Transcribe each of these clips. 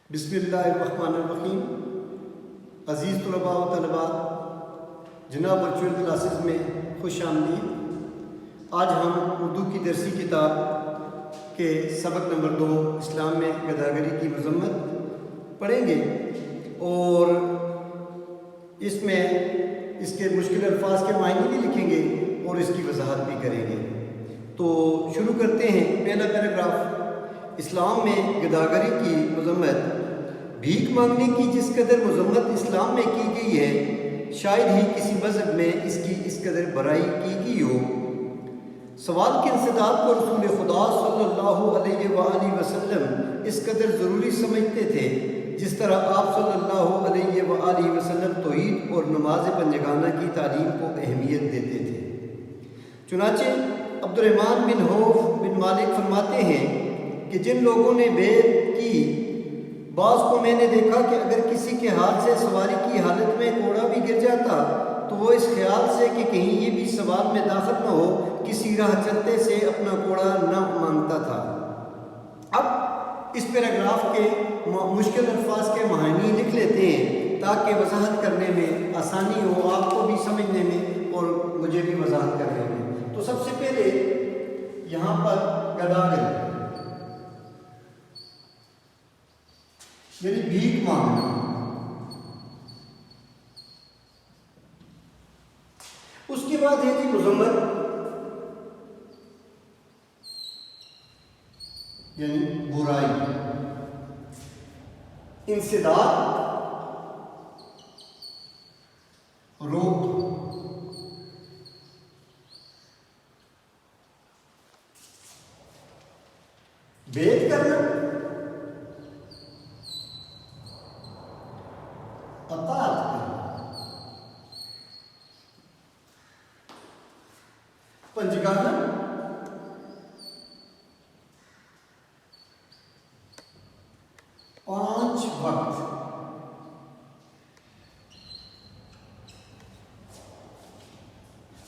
بسم اللہ الرحمن الرحیم۔ عزیز طلباء و طالبات، جناب ورچوئل کلاسز میں خوش آمدید۔ آج ہم اردو کی درسی کتاب کے سبق نمبر 2 اسلام میں گداگری کی مذمت پڑھیں گے اور اس میں اس کے مشکل الفاظ کے معنی بھی لکھیں گے اور اس کی وضاحت بھی کریں گے۔ تو شروع کرتے ہیں۔ پہلا پیراگراف، اسلام میں گداگری کی مذمت۔ بھیک مانگنے کی جس قدر مذمت اسلام میں کی گئی ہے، شاید ہی کسی مذہب میں اس کی اس قدر برائی کی گئی ہو۔ سوال کے انسداد کو رسول خدا صلی اللہ علیہ وآلہ وسلم اس قدر ضروری سمجھتے تھے جس طرح آپ صلی اللہ علیہ وآلہ وسلم توحید اور نماز پنجگانہ کی تعلیم کو اہمیت دیتے تھے۔ چنانچہ عبد الرحمن بن عوف بن مالک فرماتے ہیں کہ جن لوگوں نے بیعت کی، بعض کو میں نے دیکھا کہ اگر کسی کے ہاتھ سے سواری کی حالت میں گھوڑا بھی گر جاتا تو وہ اس خیال سے کہ کہیں یہ بھی سوال میں داخل نہ ہو، کسی راہ چلتے سے اپنا گھوڑا نہ مانگتا تھا۔ اب اس پیراگراف کے مشکل الفاظ کے معنی لکھ لیتے ہیں تاکہ وضاحت کرنے میں آسانی ہو، آپ کو بھی سمجھنے میں اور مجھے بھی وضاحت کرنے میں۔ تو سب سے پہلے یہاں پر گداگری یعنی بھیک مانگنا۔ اس کے بعد ہے جی مذمت یعنی برائی، انسداد، روک، بیعت کرنا، اطاعت کرنا، پنجگانہ، 5 وقت،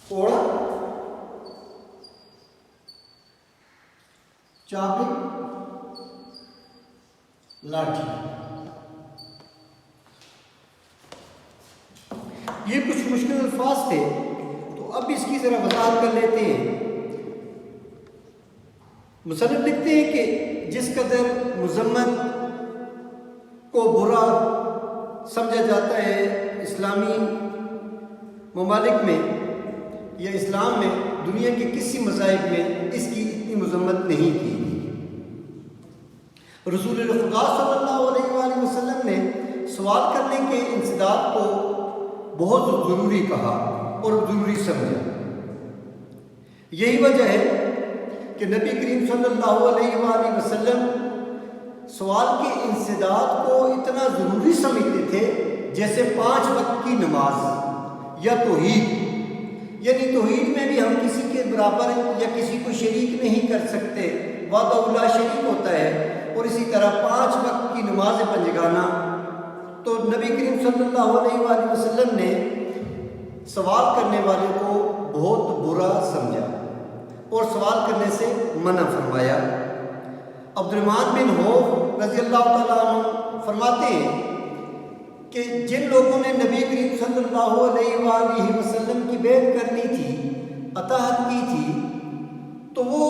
کوڑا، چابک، لاٹھی۔ یہ کچھ مشکل الفاظ تھے، تو اب اس کی ذرا وضاحت کر لیتے ہیں۔ مصنف لکھتے ہیں کہ جس قدر مذمت کو برا سمجھا جاتا ہے اسلامی ممالک میں یا اسلام میں، دنیا کے کسی مذاہب میں اس کی اتنی مذمت نہیں کی گئی۔ رسول خدا صلی اللہ علیہ وآلہ وسلم نے سوال کرنے کے انسداد کو بہت ضروری کہا اور ضروری سمجھا۔ یہی وجہ ہے کہ نبی کریم صلی اللہ علیہ وآلہ وسلم سوال کے انسداد کو اتنا ضروری سمجھتے تھے جیسے 5 وقت کی نماز یا توحید، یعنی توحید میں بھی ہم کسی کے برابر یا کسی کو شریک نہیں کر سکتے، وحدہ لا شریک ہوتا ہے، اور اسی طرح 5 وقت کی نماز پنجگانہ۔ تو نبی کریم صلی اللہ علیہ وآلہ وسلم نے سوال کرنے والے کو بہت برا سمجھا اور سوال کرنے سے منع فرمایا۔ عبد الرحمن بن عوف رضی اللہ تعالیٰ عنہ فرماتے ہیں کہ جن لوگوں نے نبی کریم صلی اللہ علیہ وآلہ وسلم کی بیعت کر لی تھی، اطاعت کی تھی، تو وہ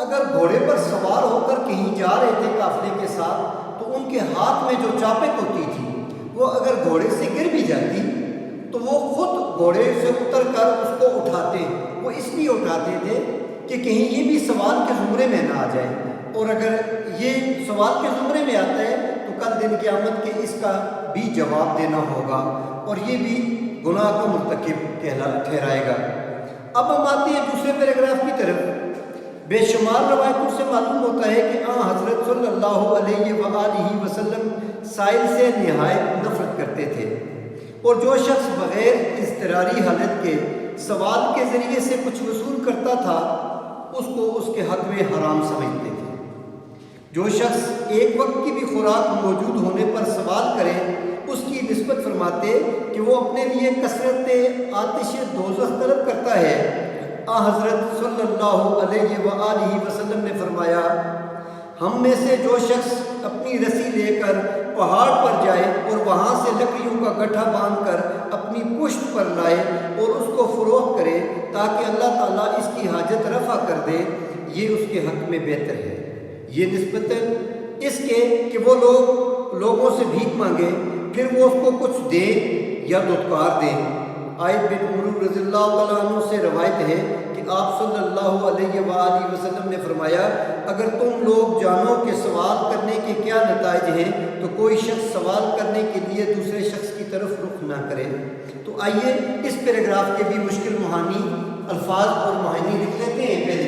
اگر گھوڑے پر سوار ہو کر کہیں جا رہے تھے قافلے کے ساتھ، تو ان کے ہاتھ میں جو چابک ہوتی تھی وہ اگر گھوڑے سے گر بھی جاتی تو وہ خود گھوڑے سے اتر کر اس کو اٹھاتے، وہ اس لیے اٹھاتے تھے کہ کہیں یہ بھی سوال کے زمرے میں نہ آ جائے، اور اگر یہ سوال کے زمرے میں آتا ہے تو کل دن قیامت کے اس کا بھی جواب دینا ہوگا اور یہ بھی گناہ کا مرتکب ٹھہرائے گا۔ اب ہم آتے ہیں دوسرے پیراگراف کی طرف۔ بے شمار روایتوں سے معلوم ہوتا ہے کہ حضرت صلی اللہ علیہ وآلہ وسلم سائل سے نہایت نفرت کرتے تھے، اور جو شخص بغیر اضطراری حالت کے سوال کے ذریعے سے کچھ وصول کرتا تھا اس کو اس کے حق میں حرام سمجھتے تھے۔ جو شخص ایک وقت کی بھی خوراک موجود ہونے پر سوال کرے، اس کی نسبت فرماتے کہ وہ اپنے لیے کثرت آتش دوزخ طلب کرتا ہے۔ حضرت صلی اللہ علیہ وآلہ وسلم نے فرمایا، ہم میں سے جو شخص اپنی اپنی رسی لے کر پہاڑ پر جائے اور وہاں سے لکڑیوں کا گٹھا باندھ کر اپنی پشت پر لائے اور اس کو فروخت کرے تاکہ اللہ تعالیٰ اس کی حاجت رفع کر دے، یہ اس کے حق میں بہتر ہے۔ یہ نسبتاً اس کے کہ وہ لوگوں سے بھیک مانگے پھر وہ اس کو کچھ دے یا دھتکار دے۔ عائد بن عمرو رضی اللہ تعالیٰ عنہ سے روایت ہے کہ آپ صلی اللہ علیہ وآلہ وسلم نے فرمایا، اگر تم لوگ جانو کہ سوال کرنے کے کیا نتائج ہیں تو کوئی شخص سوال کرنے کے لیے دوسرے شخص کی طرف رخ نہ کرے۔ تو آئیے اس پیراگراف کے بھی مشکل معانی الفاظ اور معانی لکھ لیتے ہیں پہلے،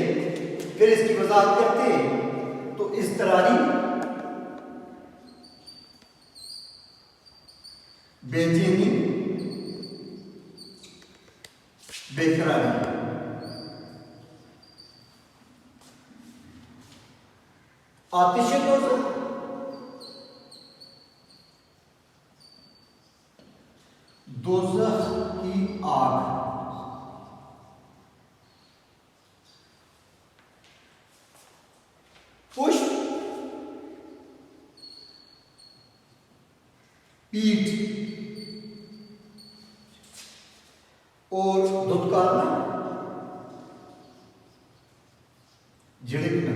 پھر اس کی وضاحت کرتے ہیں۔ تو اضطراری، بے چینی، بے قراری، آتش دوزخ، دوزخ کی آگ، پشت، پیٹھ اور دھتکارنا، جھڑکنا۔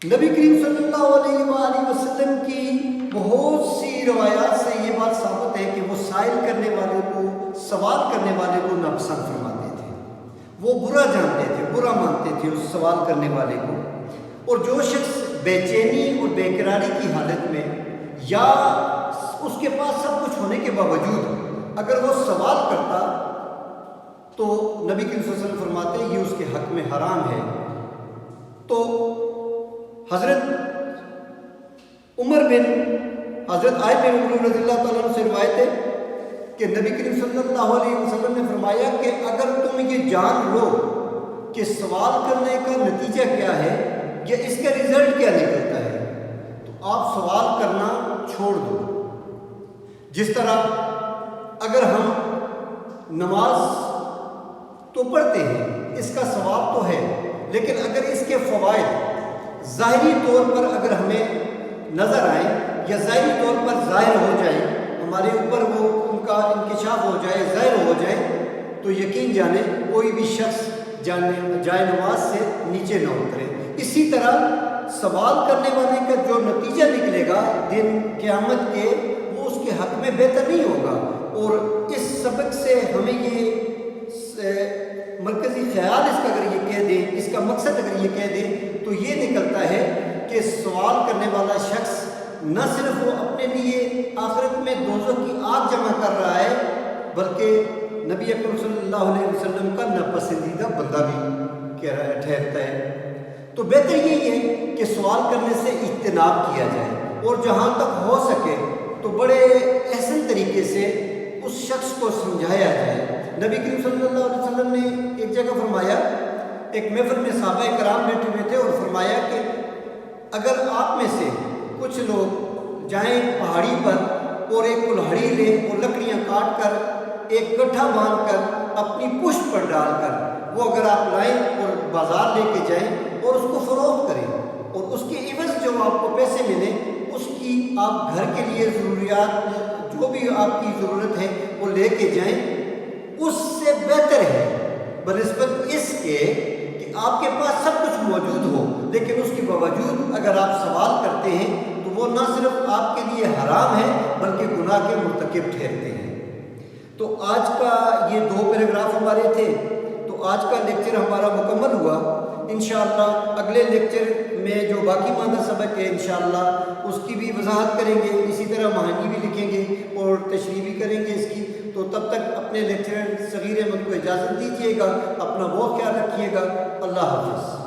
نبی کریم صلی اللہ علیہ وآلہ وسلم کی بہت سی روایات سے یہ بات ثابت ہے کہ وہ سائل کرنے والے کو، سوال کرنے والے کو ناپسند فرماتے تھے، وہ برا جانتے تھے، برا مانتے تھے اس سوال کرنے والے کو۔ اور جو شخص بے چینی اور بے قراری کی حالت میں یا اس کے پاس سب کچھ ہونے کے باوجود اگر وہ سوال کرتا تو نبی کریم صلی اللہ علیہ وسلم فرماتے ہیں یہ اس کے حق میں حرام ہے۔ تو حضرت عائد بن عمرو رضی اللہ تعالیٰ عنہ سے روایت ہے کہ نبی کریم صلی اللہ علیہ وسلم نے فرمایا کہ اگر تم یہ جان لو کہ سوال کرنے کا نتیجہ کیا ہے یا اس کا رزلٹ کیا نکلتا ہے تو آپ سوال کرنا چھوڑ دو۔ جس طرح اگر ہم نماز تو پڑھتے ہیں، اس کا ثواب تو ہے، لیکن اگر اس کے فوائد ظاہری طور پر اگر ہمیں نظر آئیں یا ظاہری طور پر ظاہر ہو جائیں، ہمارے اوپر وہ ان کا انکشاف ہو جائے، ظاہر ہو جائے، تو یقین جانیں کوئی بھی شخص جائے نماز سے نیچے نہ اترے۔ اسی طرح سوال کرنے والے کا جو نتیجہ نکلے گا دن قیامت کے، وہ اس کے حق میں بہتر نہیں ہوگا۔ اور اس سبق سے ہمیں یہ مرکزی خیال اس کا اگر یہ کہہ دیں، اس کا مقصد اگر یہ کہہ دیں تو یہ نکلتا ہے کہ سوال کرنے والا شخص نہ صرف وہ اپنے لیے آخرت میں دوزخ کی آگ جمع کر رہا ہے بلکہ نبی اکرم صلی اللہ علیہ وسلم کا ناپسندیدہ بندہ بھی ٹھہرتا ہے۔ تو بہتر یہی ہے کہ سوال کرنے سے اجتناب کیا جائے اور جہاں تک ہو سکے تو بڑے احسن طریقے سے اس شخص کو سمجھایا جائے۔ نبی کریم صلی اللہ علیہ وسلم نے ایک جگہ فرمایا، ایک محفل میں صحابہ کرام بیٹھے ہوئے تھے اور فرمایا کہ اگر آپ میں سے کچھ لوگ جائیں پہاڑی پر اور ایک کلہاڑی لیں اور لکڑیاں کاٹ کر ایک گٹھا باندھ کر اپنی پشت پر ڈال کر وہ اگر آپ لائیں اور بازار لے کے جائیں اور اس کو فروخت کریں اور اس کے عوض جو آپ کو پیسے ملیں اس کی آپ گھر کے لیے ضروریات جو بھی آپ کی ضرورت ہے وہ لے کے جائیں، اس سے بہتر ہے بنسبت اس کے کہ آپ کے پاس سب کچھ موجود ہو لیکن اس کے باوجود اگر آپ سوال کرتے ہیں تو وہ نہ صرف آپ کے لیے حرام ہے بلکہ گناہ کے مرتکب ٹھہرتے ہیں۔ تو آج کا یہ 2 پیراگراف ہمارے تھے، تو آج کا لیکچر ہمارا مکمل ہوا۔ انشاءاللہ اگلے لیکچر میں جو باقی ماندہ سبق ہے انشاءاللہ اس کی بھی وضاحت کریں گے، اسی طرح معانی بھی لکھیں گے اور تشریح بھی کریں گے اس کی۔ تو تب تک اپنے لیکچرر صغیر احمد کو اجازت دیجیے گا، اپنا بہت خیال رکھیے گا۔ اللہ حافظ۔